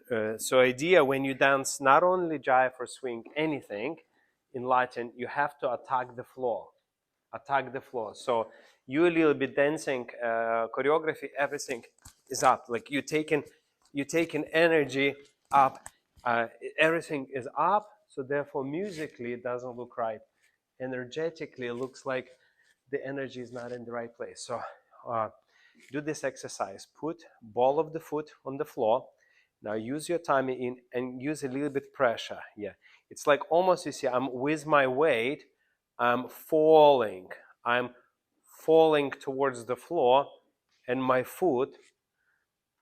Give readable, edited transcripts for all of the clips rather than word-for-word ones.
So idea when you dance, not only jive or swing, anything in Latin, you have to attack the floor. Attack the floor. So you a little bit dancing, choreography, everything is up. Like you taking energy up. Everything is up. So therefore, musically, it doesn't look right. Energetically, it looks like the energy is not in the right place. So do this exercise. Put ball of the foot on the floor. Now use your tummy in and use a little bit pressure. Yeah, it's like almost, you see, I'm with my weight, I'm falling. I'm falling towards the floor, and my foot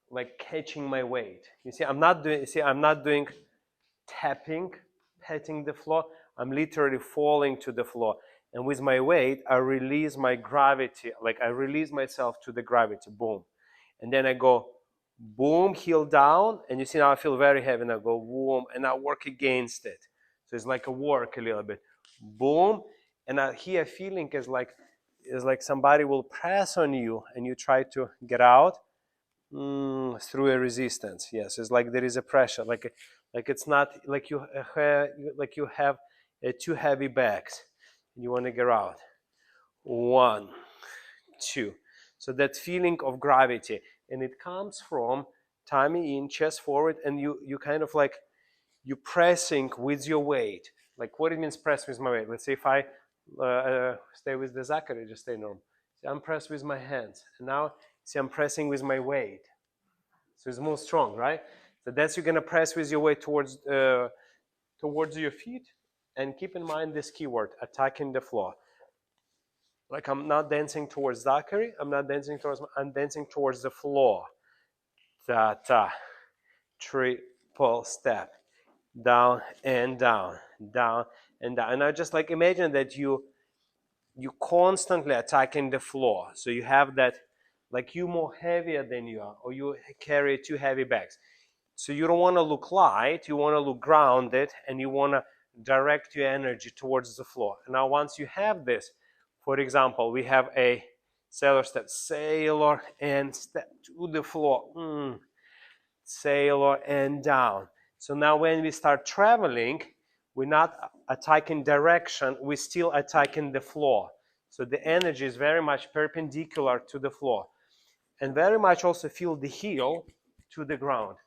like catching my weight. You see, I'm not doing tapping, patting the floor. I'm literally falling to the floor. And with my weight, I release my gravity, like I release myself to the gravity, boom. And then I go, boom, heel down. And you see now I feel very heavy, and I go, boom, and I work against it. So it's like a work a little bit. Boom. And I hear feeling is like somebody will press on you, and you try to get out through a resistance. Yes, it's like there is a pressure, like it's not like you have two heavy bags and you want to get out. 1, 2. So that feeling of gravity, and it comes from tummy in, chest forward, and you kind of like you pressing with your weight. Like what it means press with my weight. Let's say if I stay with the Zachary, just stay normal. See, I'm pressed with my hands, and now see I'm pressing with my weight. So it's more strong, right? So that's you're gonna press with your weight towards your feet, and keep in mind this keyword: attacking the floor. Like I'm not dancing towards Zachary, I'm dancing towards the floor. Ta ta, triple step, down and down, down and down. And I just like imagine that you constantly attacking the floor. So you have that, like you more heavier than you are, or you carry two heavy bags. So you don't want to look light, you want to look grounded, and you want to direct your energy towards the floor. And now once you have this, for example, we have a sailor step, sailor and step to the floor, sailor and down. So now when we start traveling, we're not attacking direction, we're still attacking the floor. So the energy is very much perpendicular to the floor. And very much also feel the heel to the ground.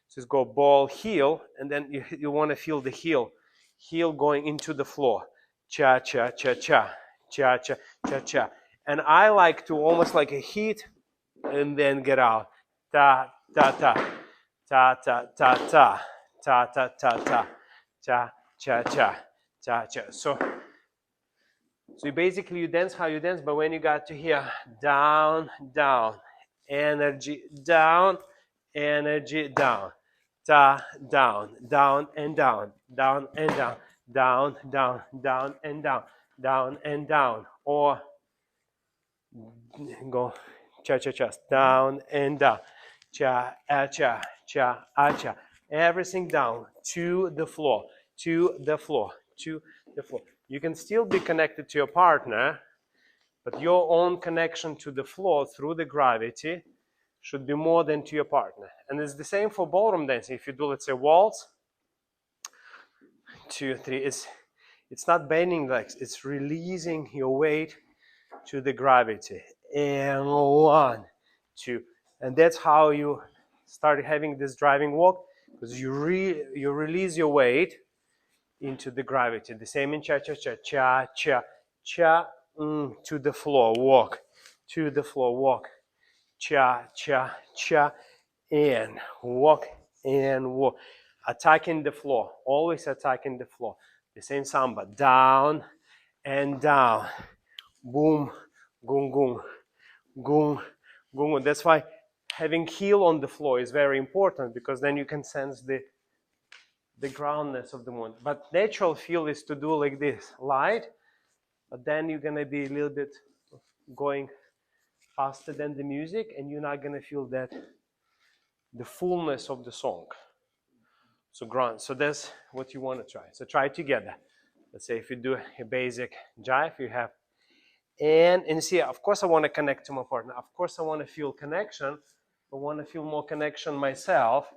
So just go ball, heel, and then you want to feel the heel going into the floor. Cha, cha, cha, cha, cha, cha, cha, cha. And I like to almost like a hit and then get out. Ta, ta, ta, ta, ta, ta, ta, ta, ta, ta, ta, cha, cha, cha, cha, cha. So basically you dance how you dance, but when you got to here, down, down, energy down, energy down, ta, down, down and down, down and down, down, down, down and down, down and down, or go cha cha cha, down and down, cha cha cha cha, everything down to the floor, to the floor, to the floor. You can still be connected to your partner, but your own connection to the floor through the gravity should be more than to your partner. And it's the same for ballroom dancing. If you do, let's say, waltz, 2, 3, it's not bending legs, it's releasing your weight to the gravity. And 1, 2. And that's how you start having this driving walk, because you release your weight into the gravity. The same in cha cha cha, cha cha cha, to the floor, walk, to the floor, walk, cha cha cha, and walk, attacking the floor, always attacking the floor. The same samba, down and down, boom, gung gung, gung gung. That's why having heel on the floor is very important, because then you can sense the groundness of the movement. But natural feel is to do like this, light, but then you're gonna be a little bit going faster than the music, and you're not gonna feel that the fullness of the song. So ground. So that's what you want to try. So try it together. Let's say if you do a basic jive, you have and see, of course I want to connect to my partner. Of course I want to feel connection. I want to feel more connection myself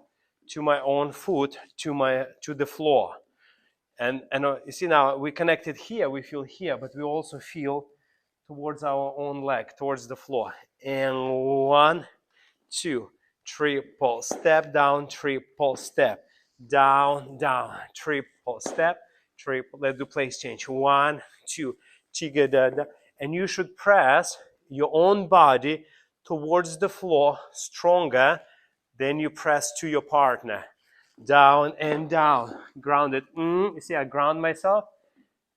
to my own foot, to the floor. And you see now we connected here, we feel here, but we also feel towards our own leg, towards the floor. And 1, 2, triple step down, triple step down, down, triple step, triple. Let's do place change. 1, 2, chiga, and you should press your own body towards the floor stronger than you press to your partner. Down and down, grounded. You see, I ground myself.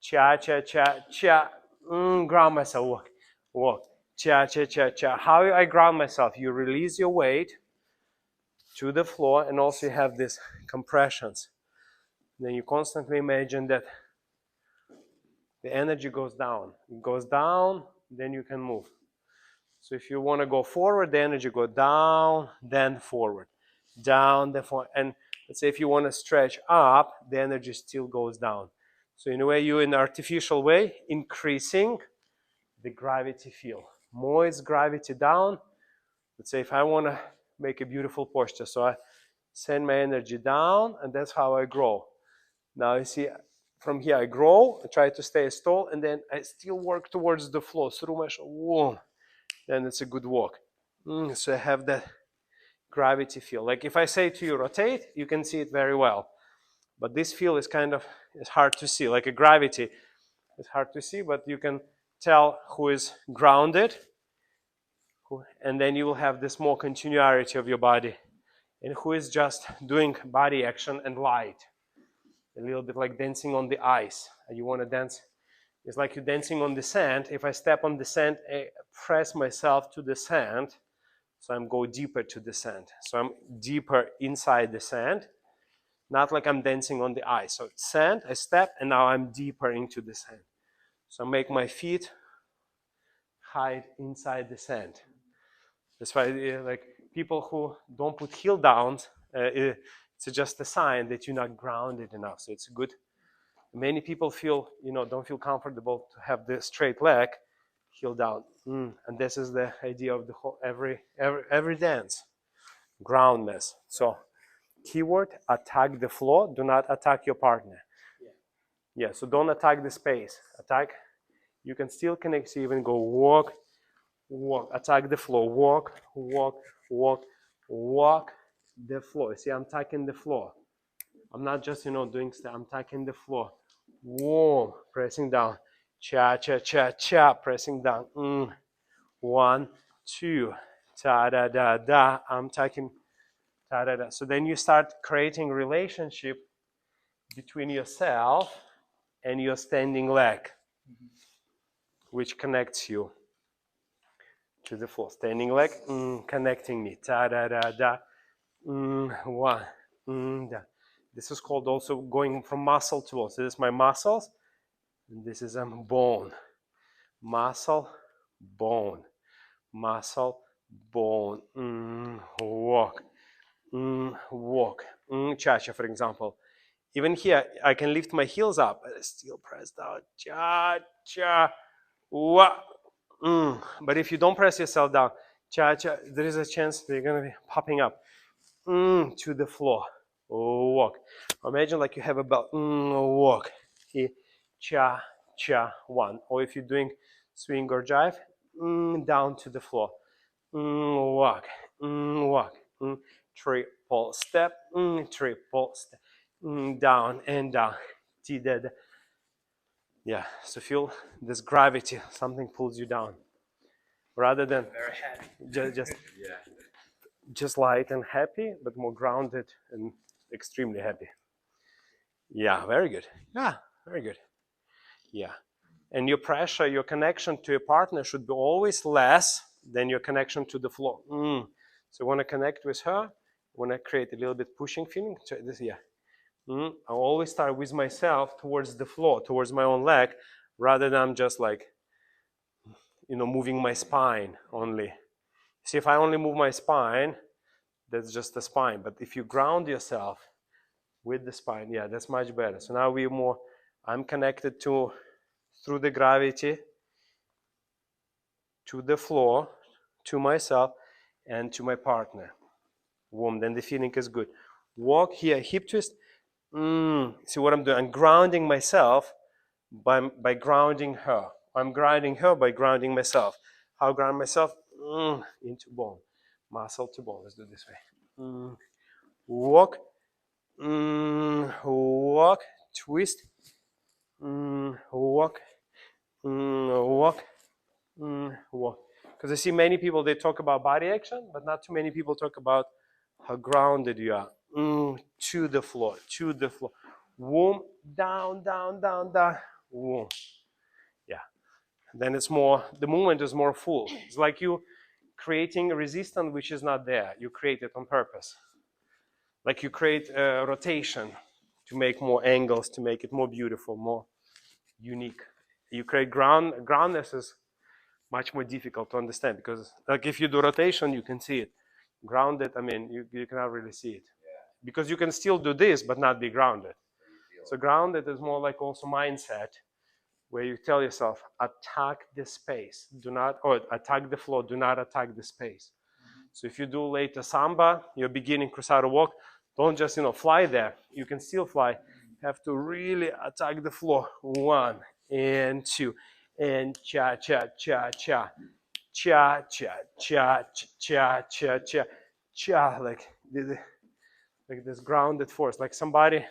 Cha, cha, cha, cha. Ground myself. Walk, walk. Cha, cha, cha, cha. How I ground myself? You release your weight to the floor, and also you have these compressions. Then you constantly imagine that the energy goes down. It goes down, then you can move. So if you want to go forward, the energy go down, then forward. Down, then forward. And let's say if you want to stretch up, the energy still goes down. So in a way, you're in an artificial way, increasing the gravity field. More is gravity down. Let's say if I want to make a beautiful posture, so I send my energy down, and that's how I grow. Now you see, from here I grow, I try to stay as tall, and then I still work towards the floor through my shoulder. Whoa. Then it's a good walk. So I have that gravity feel. Like if I say to you rotate, you can see it very well. But this feel is kind of, it's hard to see. Like a gravity, it's hard to see, but you can tell who is grounded, and then you will have this more continuity of your body, and who is just doing body action and light. A little bit like dancing on the ice. You want to dance, it's like you're dancing on the sand. If I step on the sand, I press myself to the sand, so I'm go deeper to the sand. So I'm deeper inside the sand, not like I'm dancing on the ice. So it's sand, I step, and now I'm deeper into the sand. So I make my feet hide inside the sand. That's why like people who don't put heel downs, it's just a sign that you're not grounded enough. So it's good. Many people feel, don't feel comfortable to have the straight leg, heel down. And this is the idea of the whole every dance, groundness. So keyword, attack the floor, do not attack your partner. Yeah, so don't attack the space. Attack, you can still connect, so even go walk, walk, attack the floor, walk, walk, walk, walk the floor. See, I'm attacking the floor. I'm not just, doing stuff, I'm attacking the floor. Whoa, pressing down. Cha, cha, cha, cha, pressing down. 1, 2, ta, da, da, da. I'm attacking, ta, da, da. So then you start creating relationship between yourself and your standing leg, which connects you to the floor. Standing leg, connecting me. Ta, da, da, da. 1, da. This is called also going from muscle to bone. So this is my muscles, and this is bone. Muscle, bone. Muscle, bone. Walk. Walk. Cha-cha, for example. Even here, I can lift my heels up, but I still press down. Cha-cha. Wa. But if you don't press yourself down, cha-cha, there is a chance that you're going to be popping up to the floor. Walk. Imagine like you have a belt. Walk. Cha, cha, 1. Or if you're doing swing or jive, down to the floor. Walk. Walk. Triple step. Triple step. Down and down. Yeah, so feel this gravity, something pulls you down. Rather than very happy. just Yeah. just light and happy, but more grounded and extremely happy. Yeah, very good. Yeah, very good. Yeah. And your pressure, your connection to your partner should be always less than your connection to the floor. So want to connect with her, want to create a little bit pushing feeling. So this, yeah. I always start with myself towards the floor, towards my own leg, rather than just like, moving my spine only. See, if I only move my spine, that's just the spine. But if you ground yourself with the spine, yeah, that's much better. So now I'm connected through the gravity to the floor, to myself, and to my partner. Boom, then the feeling is good. walk here, hip twist. See what I'm doing? I'm grounding myself by grounding her. I'm grounding her by grounding myself. How I ground myself? Into bone, muscle to bone. Let's do it this way. Walk, walk, twist, walk, walk, walk. Because I see many people, they talk about body action, but not too many people talk about how grounded you are. To the floor, to the floor. Womb, down, down, down, down. Womb. Yeah. Then it's more, the movement is more full. It's like you creating a resistance which is not there. You create it on purpose. Like you create a rotation to make more angles, to make it more beautiful, more unique. You create groundness is much more difficult to understand because like if you do rotation, you can see it. Grounded, I mean, you cannot really see it. Because you can still do this, but not be grounded. So grounded is more like also mindset, where you tell yourself, attack the space. Do not, or attack the floor, do not attack the space. So if you do later samba, you're beginning cruzado walk, don't just, fly there. You can still fly. You have to really attack the floor. 1 and 2 and cha cha cha cha cha cha cha cha cha cha cha, like this grounded force, like somebody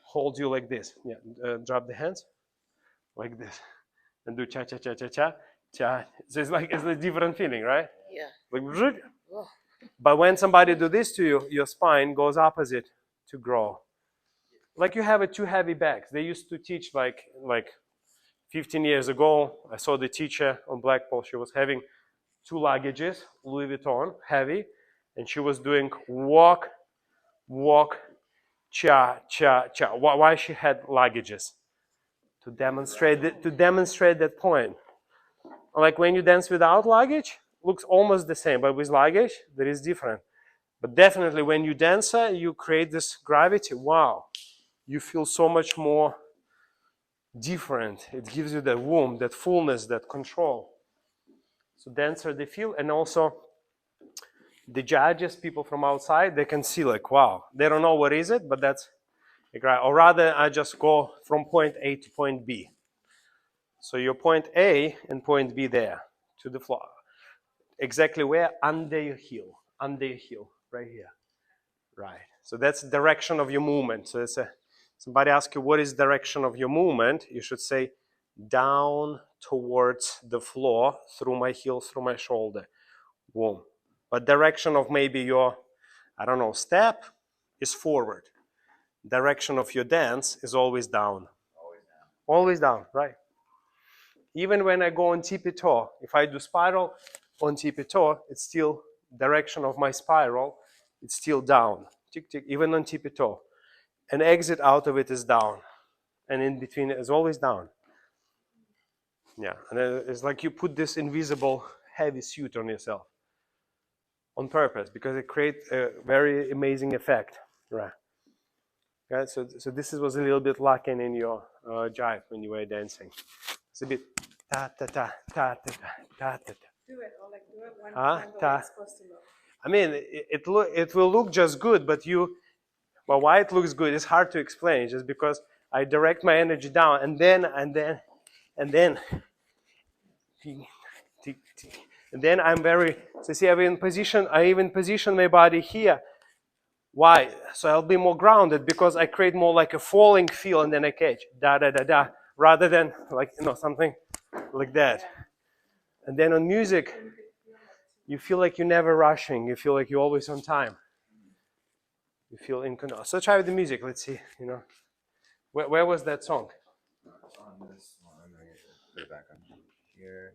holds you like this. Yeah, drop the hands like this and do cha cha cha cha cha cha. So it's a different feeling, right? Yeah. Like, but when somebody do this to you, your spine goes opposite to grow. Like you have two heavy bags. They used to teach like 15 years ago. I saw the teacher on Blackpool. She was having 2 luggages, Louis Vuitton, heavy, and she was doing walk, walk, cha, cha, cha. Why she had luggages? To demonstrate that point. Like when you dance without luggage, looks almost the same, but with luggage, there is different. But definitely when you dance, you create this gravity. Wow, you feel so much more different. It gives you that warmth, that fullness, that control. So dancer, they feel, and also the judges, people from outside, they can see like, wow, they don't know what is it, but that's, or rather I just go from point A to point B. So your point A and point B there to the floor. Exactly where? Under your heel, right here. Right. So that's the direction of your movement. So it's somebody asks you what is direction of your movement, you should say down towards the floor, through my heel, through my shoulder. Boom. But direction of maybe your, I don't know, step is forward. Direction of your dance is always down. Always down, right? Even when I go on tippy toe, if I do spiral on tippy toe, it's still direction of my spiral, it's still down. Tick, tick, even on tippy toe. And exit out of it is down. And in between it is always down. Yeah, and it's like you put this invisible heavy suit on yourself on purpose because it creates a very amazing effect. Right. Yeah, so this was a little bit lacking in your jive when you were dancing. It's a bit ta ta ta ta ta ta ta ta. Do it, Oleg. Do it when the way it's supposed to look. I mean, it will look just good, but well, why it looks good is hard to explain. Just because I direct my energy down, and then I'm very. So see, I even position my body here. Why? So I'll be more grounded because I create more like a falling feel, and then I catch da da da da, rather than like something like that. And then on music, you feel like you're never rushing. You feel like you're always on time. You feel in control. So try with the music. Let's see. Where was that song? On this one, I'm gonna put it back on here.